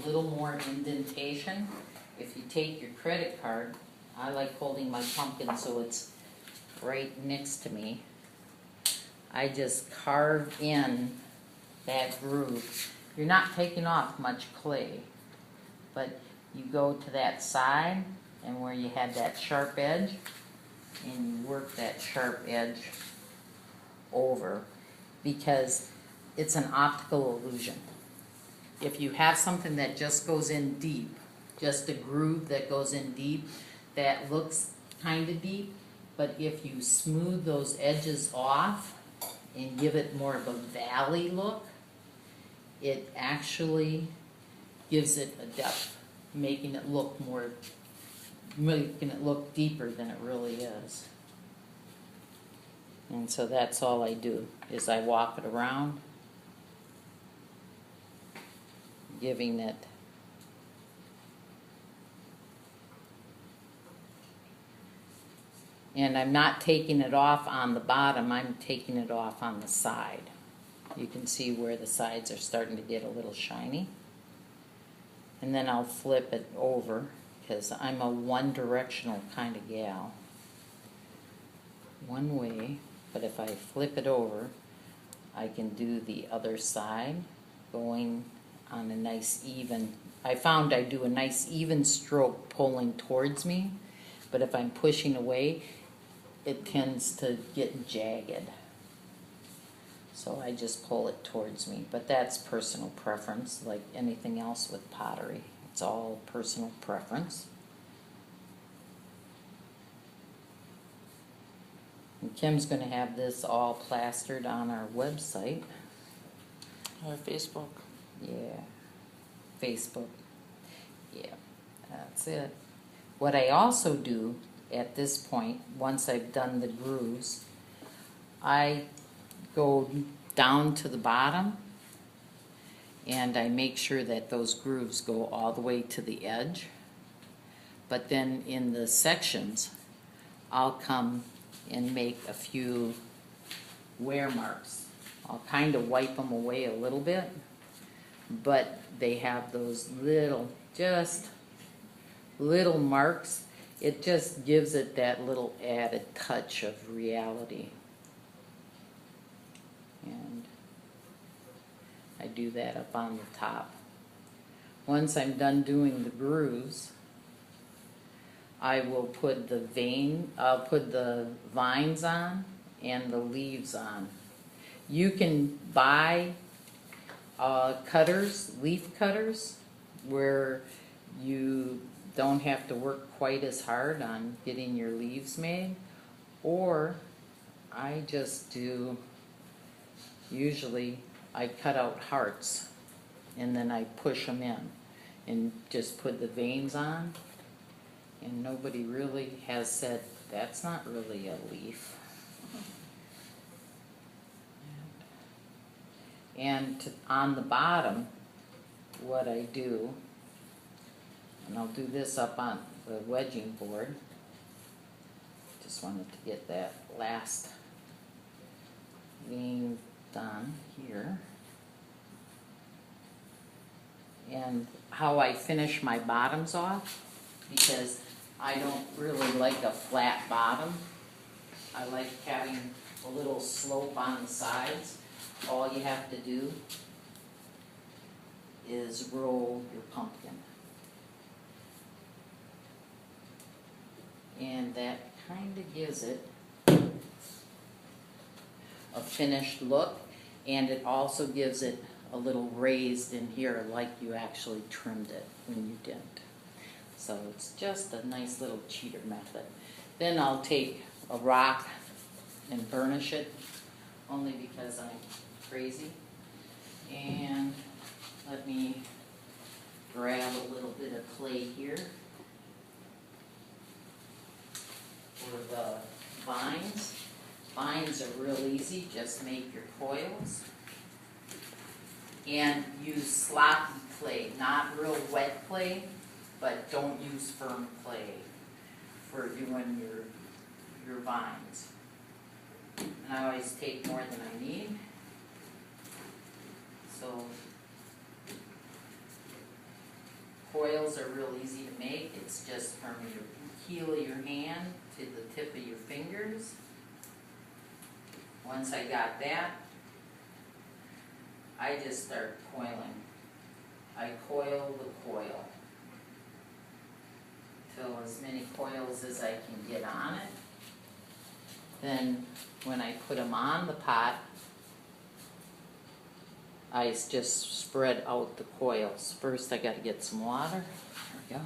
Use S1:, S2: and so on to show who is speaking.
S1: little more indentation. If you take your credit card, I like holding my pumpkin so it's right next to me. I just carve in that groove. You're not taking off much clay, but you go to that side and where you had that sharp edge, and you work that sharp edge over, because it's an optical illusion. If you have something that just goes in deep, just a groove that goes in deep, that looks kind of deep, but if you smooth those edges off and give it more of a valley look, it actually gives it a depth, making it look deeper than it really is. And so that's all I do, is I walk it around, giving it and I'm not taking it off on the bottom, I'm taking it off on the side. You can see where the sides are starting to get a little shiny. And then I'll flip it over, because I'm a one-directional kind of gal. One way, but if I flip it over, I can do the other side, going on a nice even. I found I do a nice even stroke pulling towards me, but if I'm pushing away, it tends to get jagged. So I just pull it towards me. But that's personal preference, like anything else with pottery. It's all personal preference. And Kim's going to have this all plastered on our website.
S2: Or Facebook.
S1: Yeah, Facebook. Yeah, that's it. What I also do at this point, once I've done the grooves, I go down to the bottom and I make sure that those grooves go all the way to the edge. But then in the sections, I'll come and make a few wear marks. I'll kind of wipe them away a little bit, but they have those little, just little marks. It just gives it that little added touch of reality. And I do that up on the top. Once I'm done doing the grooves, I will put I'll put the vines on and the leaves on. You can buy cutters, leaf cutters, where you don't have to work quite as hard on getting your leaves made, or I just do, usually I cut out hearts and then I push them in and just put the veins on, and nobody really has said that's not really a leaf. And on the bottom, what I do, and I'll do this up on the wedging board. Just wanted to get that last vein done here. And how I finish my bottoms off, because I don't really like a flat bottom. I like having a little slope on the sides. All you have to do is roll your pumpkin. And that kind of gives it a finished look, and it also gives it a little raised in here, like you actually trimmed it when you didn't. So it's just a nice little cheater method. Then I'll take a rock and burnish it, only because I'm crazy. And let me grab a little bit of clay here for the vines. Vines are real easy, just make your coils. And use sloppy clay, not real wet clay, but don't use firm clay for doing your vines. And I always take more than I need. So coils are real easy to make. It's just from your heel of your hand to the tip of your fingers. Once I got that, I just start coiling. I coil the coil till as many coils as I can get on it. Then when I put them on the pot, I just spread out the coils. First I got to get some water. There we go.